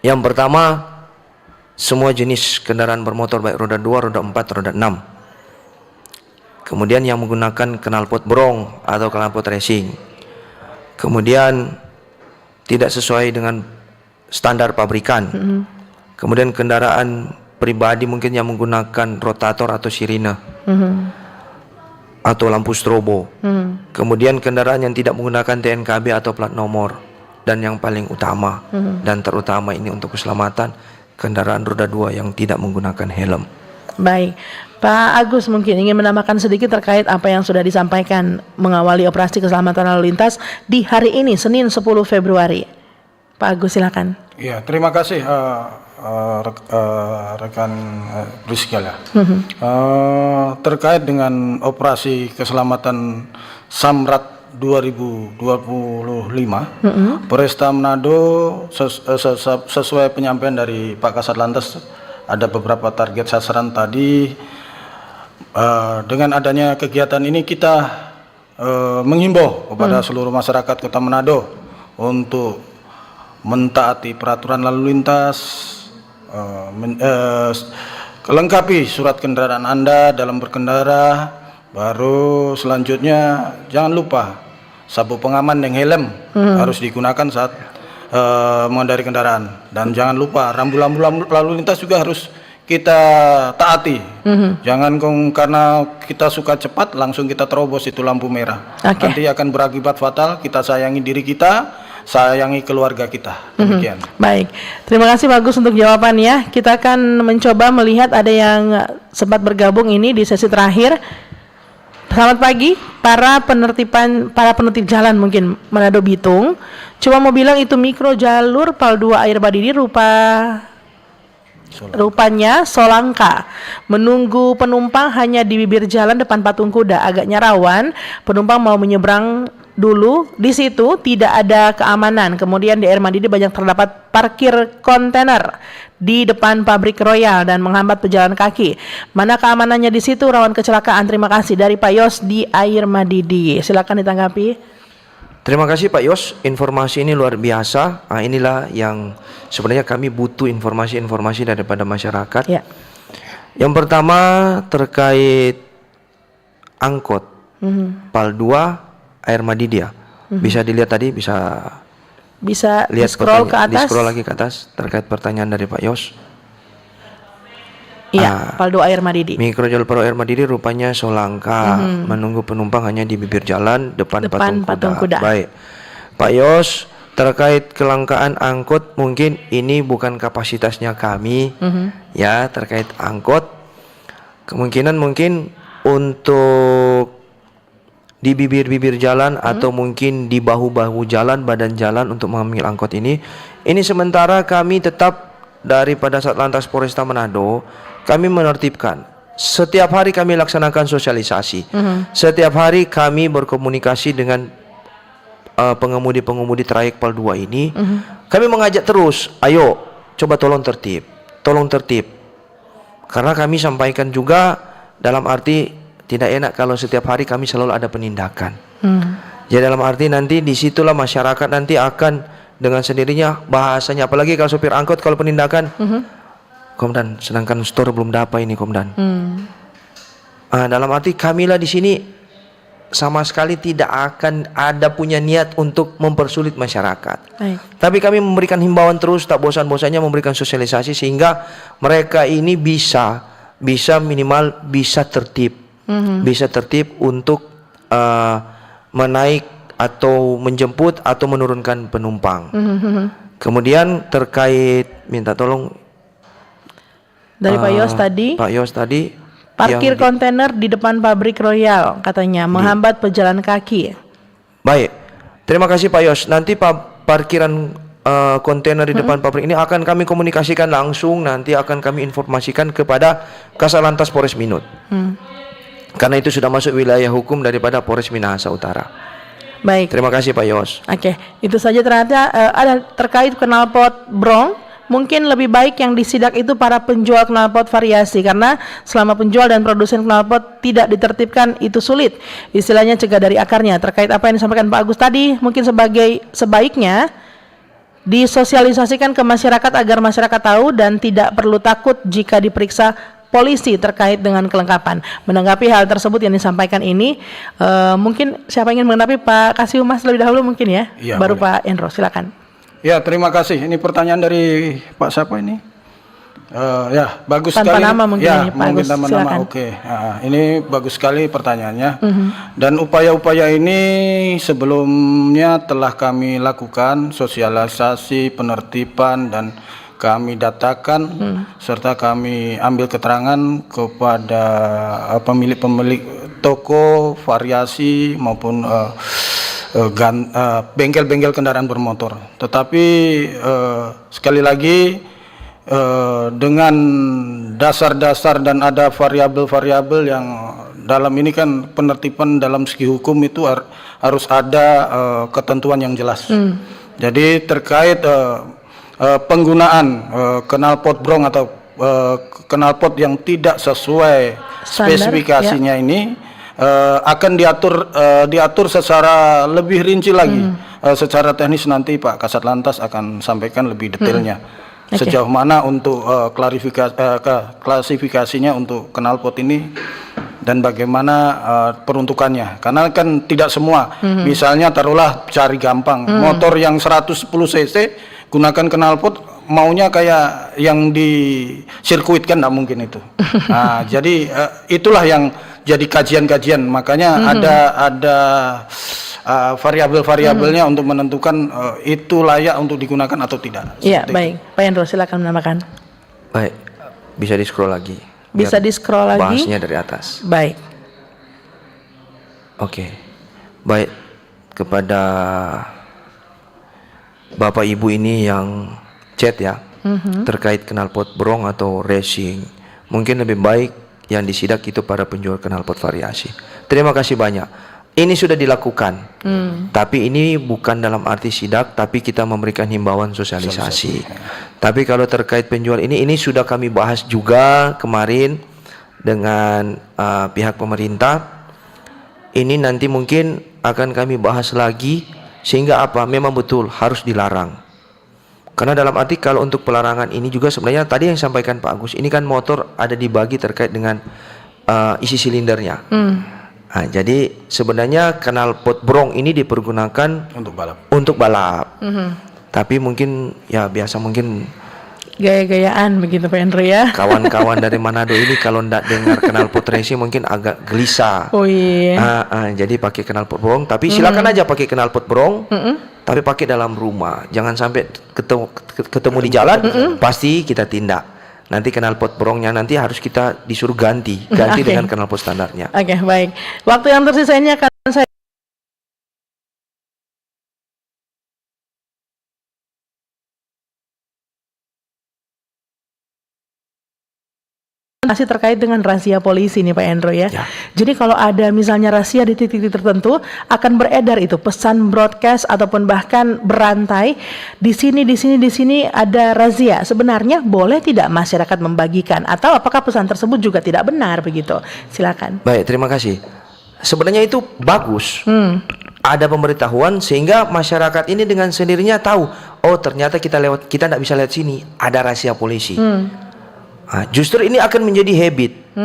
yang pertama, semua jenis kendaraan bermotor baik roda 2, roda 4, roda 6. Kemudian yang menggunakan knalpot brong atau knalpot racing. Kemudian tidak sesuai dengan standar pabrikan. Kemudian kendaraan pribadi mungkin yang menggunakan rotator atau sirine. Atau lampu strobo. Kemudian kendaraan yang tidak menggunakan TNKB atau plat nomor. Dan yang paling utama dan terutama ini untuk keselamatan, kendaraan roda 2 yang tidak menggunakan helm. Baik, Pak Agus mungkin ingin menambahkan sedikit terkait apa yang sudah disampaikan mengawali operasi keselamatan lalu lintas di hari ini, Senin 10 Februari. Pak Agus silakan. Ya, terima kasih rekan Rizky ya. Terkait dengan operasi keselamatan Samrat 2025, Polresta Manado sesuai penyampaian dari Pak Kasat Lantas, ada beberapa target sasaran tadi. Dengan adanya kegiatan ini kita menghimbau kepada seluruh masyarakat Kota Manado untuk mentaati peraturan lalu lintas, lengkapi surat kendaraan Anda dalam berkendara. Baru selanjutnya jangan lupa sabuk pengaman dan helm harus digunakan saat mengendarai kendaraan, dan jangan lupa rambu-rambu lalu lintas juga harus kita taati. Jangan karena kita suka cepat langsung kita terobos itu lampu merah. Nanti akan berakibat fatal. Kita sayangi diri kita, sayangi keluarga kita. Demikian. Baik, terima kasih Bagus untuk jawabannya. Kita akan mencoba melihat ada yang sempat bergabung ini di sesi terakhir. Selamat pagi para penertib jalan mungkin Manado Bitung. Cuma mau bilang itu mikro jalur PAL 2 Air Madidi rupanya Solangka. Menunggu penumpang hanya di bibir jalan depan patung kuda, agaknya rawan. Penumpang mau menyeberang dulu, di situ tidak ada keamanan. Kemudian di Air Madidi banyak terdapat parkir kontainer di depan pabrik Royal dan menghambat pejalan kaki. Mana keamanannya di situ, rawan kecelakaan. Terima kasih dari Pak Yos di Air Madidi. Silakan ditanggapi. Terima kasih Pak Yos, informasi ini luar biasa. Inilah yang sebenarnya kami butuh informasi-informasi daripada masyarakat. Ya. Yang pertama terkait angkot PAL 2 Air Madidi ya. Bisa dilihat tadi, bisa lihat scroll ke atas. Di-scroll lagi ke atas terkait pertanyaan dari Pak Yos. Iya, PAL 2 Air Madidi. Mikrojalur PAL Air Madidi rupanya Solangka. Menunggu penumpang hanya di bibir jalan depan patung kuda. Baik. Pak Yos, terkait kelangkaan angkot mungkin ini bukan kapasitasnya kami ya terkait angkot. Kemungkinan mungkin untuk di bibir-bibir jalan atau mungkin di bahu-bahu jalan, badan jalan untuk mengambil angkot ini sementara kami tetap daripada Satlantas Polresta Manado, kami menertibkan. Setiap hari kami laksanakan sosialisasi. Setiap hari kami berkomunikasi dengan pengemudi-pengemudi trayek PAL 2 ini. Kami mengajak terus, ayo coba tolong tertib. Karena kami sampaikan juga dalam arti tidak enak kalau setiap hari kami selalu ada penindakan. Jadi dalam arti nanti disitulah masyarakat nanti akan dengan sendirinya bahasanya, apalagi kalau sopir angkot kalau penindakan, Komdan, sedangkan store belum dapat ini Komdan. Dalam arti kamilah di sini sama sekali tidak akan ada punya niat untuk mempersulit masyarakat. Tapi kami memberikan himbauan terus, tak bosan-bosannya memberikan sosialisasi sehingga mereka ini bisa minimal bisa tertib. Bisa tertib untuk menaik atau menjemput atau menurunkan penumpang. Kemudian terkait minta tolong dari Pak Yos tadi parkir kontainer di depan pabrik Royal katanya menghambat pejalan kaki. Baik, Terima kasih Pak Yos. Nanti parkiran kontainer di depan pabrik ini akan kami komunikasikan langsung, nanti akan kami informasikan kepada Kasalantas Polres Minut. Karena itu sudah masuk wilayah hukum daripada Polres Minahasa Utara. Baik. Terima kasih Pak Yos. Oke, itu saja. Ternyata ada terkait knalpot brong. Mungkin lebih baik yang disidak itu para penjual knalpot variasi, karena selama penjual dan produsen knalpot tidak ditertibkan itu sulit. Istilahnya cegah dari akarnya. Terkait apa yang disampaikan Pak Agus tadi, mungkin sebaiknya disosialisasikan ke masyarakat agar masyarakat tahu dan tidak perlu takut jika diperiksa polisi terkait dengan kelengkapan. Menanggapi hal tersebut yang disampaikan ini, mungkin siapa ingin menanggapi? Pak Kasih Humas lebih dahulu mungkin ya, baru boleh. Pak Endro, silakan. Ya, terima kasih. Ini pertanyaan dari Pak siapa ini? Ya, bagus Tanpa sekali. nama mungkin ya, ini, Pak mungkin Agus, tanpa silakan. nama. Oke. Ini bagus sekali pertanyaannya. Dan upaya-upaya ini sebelumnya telah kami lakukan sosialisasi, penertiban, dan kami datakan serta kami ambil keterangan kepada pemilik-pemilik toko variasi maupun bengkel-bengkel kendaraan bermotor. Tetapi sekali lagi dengan dasar-dasar dan ada variabel-variabel yang dalam ini kan penertiban dalam segi hukum itu harus ada ketentuan yang jelas. Jadi terkait penggunaan knalpot brong atau knalpot yang tidak sesuai spesifikasinya ini akan diatur secara lebih rinci lagi. Secara teknis nanti Pak Kasat Lantas akan sampaikan lebih detailnya. Sejauh mana untuk klasifikasinya untuk knalpot ini dan bagaimana peruntukannya. Karena kan tidak semua. Misalnya taruhlah cari gampang, motor yang 110 cc gunakan knalpot, maunya kayak yang di sirkuit kan tidak mungkin itu. Nah, jadi itulah yang jadi kajian-kajian, makanya ada variabel-variabelnya untuk menentukan itu layak untuk digunakan atau tidak. Iya, baik. Pak Endro, silakan menambahkan. Baik, bisa di scroll lagi. Bisa di scroll lagi. Bahasnya dari atas. Baik. Oke, baik, kepada Bapak Ibu ini yang chat ya, terkait knalpot brong atau racing, mungkin lebih baik yang disidak itu para penjual knalpot variasi. Terima kasih banyak. Ini sudah dilakukan, tapi ini bukan dalam arti sidak, tapi kita memberikan himbauan sosialisasi. Tapi kalau terkait penjual ini sudah kami bahas juga kemarin dengan pihak pemerintah. Ini nanti mungkin akan kami bahas lagi, sehingga apa? Memang betul harus dilarang. Karena dalam arti kalau untuk pelarangan ini juga sebenarnya tadi yang disampaikan Pak Agus, ini kan motor ada dibagi terkait dengan isi silindernya. Nah, jadi sebenarnya knalpot brong ini dipergunakan untuk balap. Tapi mungkin ya biasa mungkin gaya-gayaan begitu Pak Endro ya. Kawan-kawan dari Manado ini kalau tidak dengar knalpot racing mungkin agak gelisah. Oh iya. Jadi pakai knalpot brong, tapi silakan aja pakai knalpot brong, tapi pakai dalam rumah. Jangan sampai ketemu di jalan, pasti kita tindak. Nanti knalpot brongnya nanti harus kita disuruh ganti dengan knalpot standarnya. Oke, baik. Waktu yang tersisa ini akan saya masih terkait dengan rahasia polisi nih Pak Endro ya. Jadi kalau ada misalnya rahasia di titik-titik tertentu akan beredar itu pesan broadcast ataupun bahkan berantai di sini ada razia. Sebenarnya boleh tidak masyarakat membagikan atau apakah pesan tersebut juga tidak benar begitu? Silakan. Baik, terima kasih. Sebenarnya itu bagus. Ada pemberitahuan sehingga masyarakat ini dengan sendirinya tahu, oh ternyata kita tidak bisa lewat sini, ada rahasia polisi. Nah, justru ini akan menjadi habit,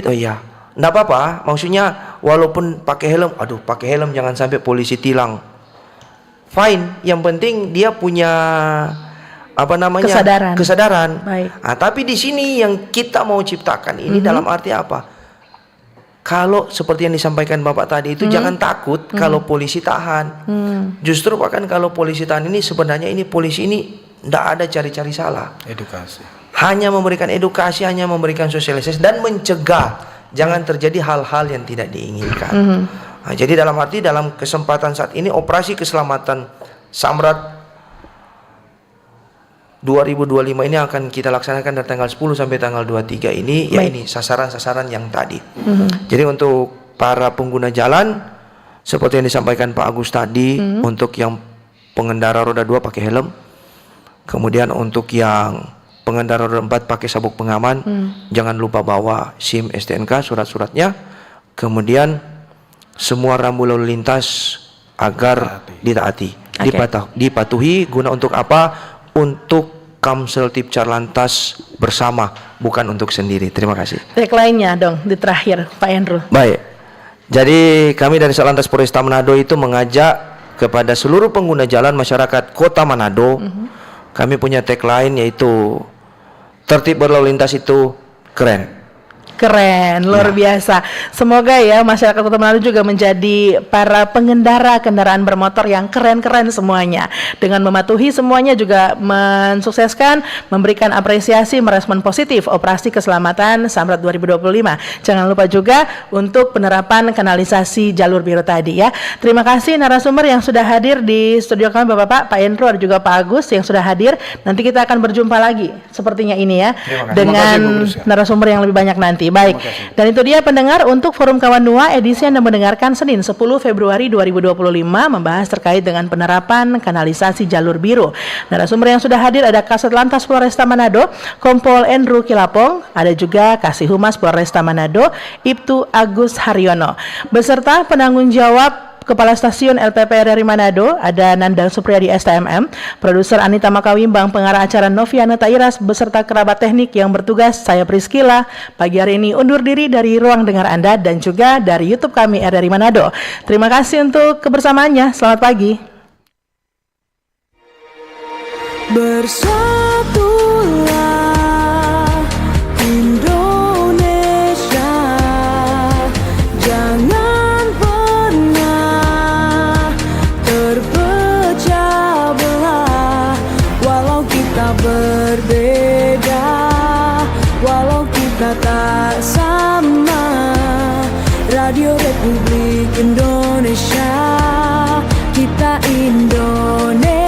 oh iya, enggak apa-apa, maksudnya walaupun pakai helm, jangan sampai polisi tilang, fine, yang penting dia punya kesadaran. Baik. Nah, tapi di sini yang kita mau ciptakan ini dalam arti apa? Kalau seperti yang disampaikan Bapak tadi itu jangan takut kalau polisi tahan. Justru bahkan kalau polisi tahan ini sebenarnya ini polisi ini tidak ada cari-cari salah. Edukasi. Hanya memberikan edukasi, hanya memberikan sosialisasi dan mencegah jangan terjadi hal-hal yang tidak diinginkan. Nah, jadi dalam kesempatan saat ini operasi keselamatan Samrat 2025 ini akan kita laksanakan dari tanggal 10 sampai tanggal 23 ini. Ya ini sasaran-sasaran yang tadi. Jadi untuk para pengguna jalan seperti yang disampaikan Pak Agus tadi, untuk yang pengendara roda 2 pakai helm, kemudian untuk yang pengendara roda 4 pakai sabuk pengaman, jangan lupa bawa SIM, STNK, surat-suratnya, kemudian semua rambu lalu lintas agar ditaati, dipatuhi. Guna untuk apa? Untuk Kamsel Tipcar Lantas bersama, bukan untuk sendiri. Terima kasih. Tagline-nya dong di terakhir, Pak Hendro. Baik. Jadi kami dari Satlantas Polresta Manado itu mengajak kepada seluruh pengguna jalan masyarakat Kota Manado. Kami punya tagline yaitu tertib berlalu lintas itu keren. Keren, luar biasa. Semoga ya masyarakat Kota Manado juga menjadi para pengendara kendaraan bermotor yang keren-keren semuanya. Dengan mematuhi semuanya juga mensukseskan, memberikan apresiasi, merespon positif operasi keselamatan Samrat 2025. Jangan lupa juga untuk penerapan kanalisasi jalur biru tadi ya. Terima kasih narasumber yang sudah hadir di studio kami, Bapak-bapak, Pak Hendro dan juga Pak Agus yang sudah hadir. Nanti kita akan berjumpa lagi sepertinya ini ya, dengan narasumber yang lebih banyak nanti. Baik, dan itu dia pendengar untuk Forum Kawan Nua edisi Anda mendengarkan Senin 10 Februari 2025 membahas terkait dengan penerapan kanalisasi jalur biru. Narasumber yang sudah hadir ada Kasat Lantas Polresta Manado, Kompol Andrew Kilapong, ada juga Kasih Humas Polresta Manado, Ibtu Agus Haryono, beserta penanggung jawab Kepala Stasiun LPP RRI Manado, ada Nandang Supriyadi STMM, Produser Anita Makawimbang, Pengarah acara Noviana Tairas, beserta kerabat teknik yang bertugas, saya Priskila. Pagi hari ini undur diri dari ruang dengar Anda dan juga dari YouTube kami RRI Manado. Terima kasih untuk kebersamaannya. Selamat pagi. Bersatulah Indonesia, jangan pernah terpecah belah. Walau kita berbeda, walau kita tak sama, Radio Republik Indonesia, kita Indonesia.